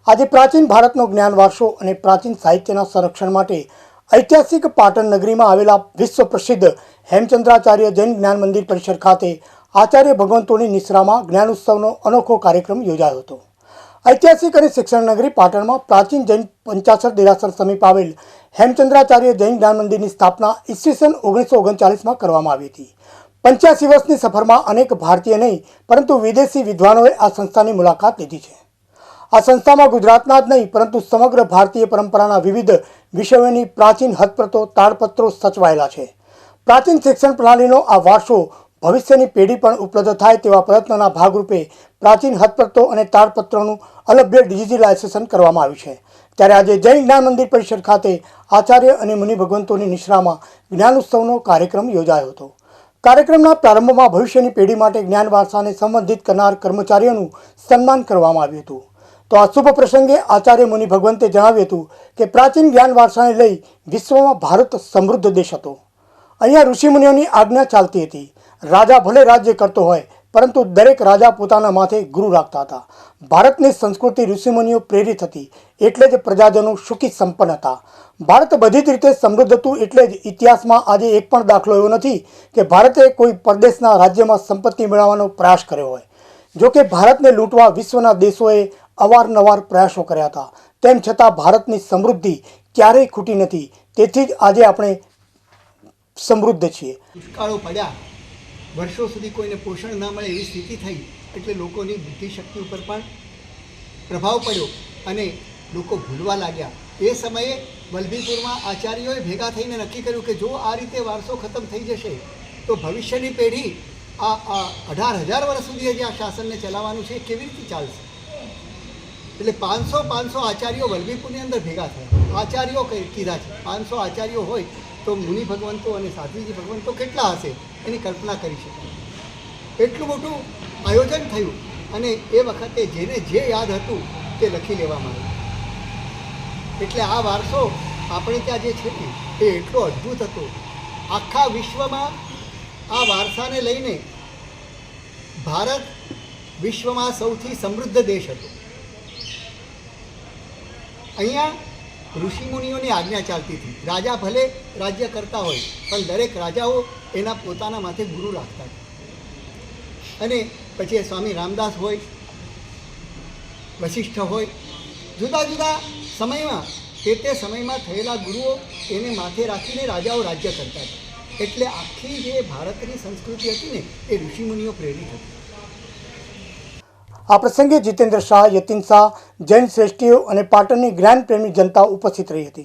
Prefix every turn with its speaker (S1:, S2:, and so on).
S1: આજે પ્રાચીન ભારતનો જ્ઞાન વારસો અને પ્રાચીન સાહિત્યના સંરક્ષણ માટે ઐતિહાસિક પાટણ નગરીમાં આવેલા વિશ્વ પ્રસિદ્ધ હેમચંદ્રાચાર્ય જૈન જ્ઞાન મંદિર પરિસર ખાતે આચાર્ય ભગવંતોની નિશ્રામાં જ્ઞાન ઉત્સવનો અનોખો કાર્યક્રમ યોજાયો હતો। ઐતિહાસિક અને શિક્ષણ નગરી પાટણમાં પ્રાચીન જૈન પંચાસર દેરાસર સમીપ આવેલ હેમચંદ્રાચાર્ય જૈન જ્ઞાન મંદિરની સ્થાપના ઈસવીસન 1939માં કરવામાં આવી હતી। 85 વર્ષની સફરમાં અનેક ભારતીય નહીં પરંતુ વિદેશી વિદ્વાનોએ આ સંસ્થાની મુલાકાત લીધી છે। આ સંસ્થામાં ગુજરાતના જ નહીં પરંતુ સમગ્ર ભારતીય પરંપરાના વિવિધ વિષયોની પ્રાચીન હસ્તપ્રતો તાળપત્રો સચવાયેલા છે। પ્રાચીન શિક્ષણ પ્રણાલીનો આ વારસો ભવિષ્યની પેઢી પણ ઉપલબ્ધ થાય તેવા પ્રયત્નોના ભાગરૂપે પ્રાચીન હસ્તપ્રતો અને તાળપત્રોનું અલભ્ય ડિજિટલાઇઝેશન કરવામાં આવ્યું છે। ત્યારે આજે જૈન જ્ઞાન મંદિર પરિસર ખાતે આચાર્ય અને મુનિ ભગવંતોની નિશ્રામાં જ્ઞાન ઉત્સવનો કાર્યક્રમ યોજાયો હતો। કાર્યક્રમના પ્રારંભમાં ભવિષ્યની પેઢી માટે જ્ઞાન વારસાને સંબંધિત કરનાર કર્મચારીઓનું સન્માન કરવામાં આવ્યું હતું। તો આ શુભ પ્રસંગે આચાર્ય મુનિ ભગવંતે જણાવ્યું હતું કે પ્રાચીન જ્ઞાન વારસાને લઈ વિશ્વમાં ભારત સમૃદ્ધ દેશ હતો। અહીંયા ઋષિમુનિઓની આજ્ઞા ચાલતી હતી। રાજા ભલે રાજ્ય કરતો હોય પરંતુ દરેક રાજા પોતાના માથે ગુરુ રાખતા હતા। ભારતની સંસ્કૃતિ ઋષિમુનિઓ પ્રેરિત હતી એટલે જ પ્રજાજનો સુખી સંપન્ન હતા। ભારત બધી જ રીતે સમૃદ્ધ હતું એટલે જ ઇતિહાસમાં આજે એક પણ દાખલો એવો નથી કે ભારતે કોઈ પરદેશના રાજ્યમાં સંપત્તિ મેળવવાનો પ્રયાસ કર્યો હોય। જો કે ભારતને લૂંટવા વિશ્વના દેશોએ અવારનવાર પ્રયાસો કર્યા હતા, તેમ છતાં ભારતની સમૃદ્ધિ ક્યારેય ખૂટી નથી। તેથી જ આજે આપણે સમૃદ્ધ છીએ।
S2: દુષ્કાળો પડ્યા, વર્ષો સુધી કોઈને પોષણ ના મળે એવી સ્થિતિ થઈ એટલે લોકોની બુદ્ધિશક્તિ ઉપર પણ પ્રભાવ પડ્યો અને લોકો ભૂલવા લાગ્યા। એ સમયે વલભીપુરમાં આચાર્યોએ ભેગા થઈને નક્કી કર્યું કે જો આ રીતે વારસો ખતમ થઈ જશે તો ભવિષ્યની પેઢી આ 18,000 વર્ષ સુધી જે આ શાસનને ચલાવવાનું છે એ કેવી રીતે ચાલશે। એટલે 500 આચાર્યો વલભીપુરની અંદર ભેગા થયા। આચાર્યો કીધા છે 500 આચાર્યો હોય તો મુનિ ભગવંતો અને સાધ્વીજી ભગવંતો કેટલા હશે એની કલ્પના કરી શકાય। એટલું મોટું આયોજન થયું અને એ વખતે જેને જે યાદ હતું તે લખી લેવામાં આવ્યું। એટલે આ વારસો આપણે ત્યાં જે છે ને એ એટલો અદ્ભુત હતો। આખા વિશ્વમાં આ વારસાને લઈને ભારત વિશ્વમાં સૌથી સમૃદ્ધ દેશ હતો। અહીંયા ઋષિમુનિઓની આજ્ઞા ચાલતી હતી। રાજા ભલે રાજ્ય કરતા હોય પણ દરેક રાજાઓ એના પોતાના માથે ગુરુ રાખતા હતા। અને પછી સ્વામી રામદાસ હોય, વશિષ્ઠ હોય, જુદા જુદા સમયમાં તે સમયમાં થયેલા ગુરુઓ એને માથે રાખીને રાજાઓ રાજ્ય કરતા હતા। એટલે આખી જે ભારતની સંસ્કૃતિ હતી ને એ ઋષિમુનિઓ પ્રેરિત હતી।
S1: આ પ્રસંગે જીતેન્દ્ર શાહ, યતિન શાહ, જૈન શ્રેષ્ઠીઓ અને પાટણની જ્ઞાન પ્રેમી જનતા ઉપસ્થિત રહી હતી।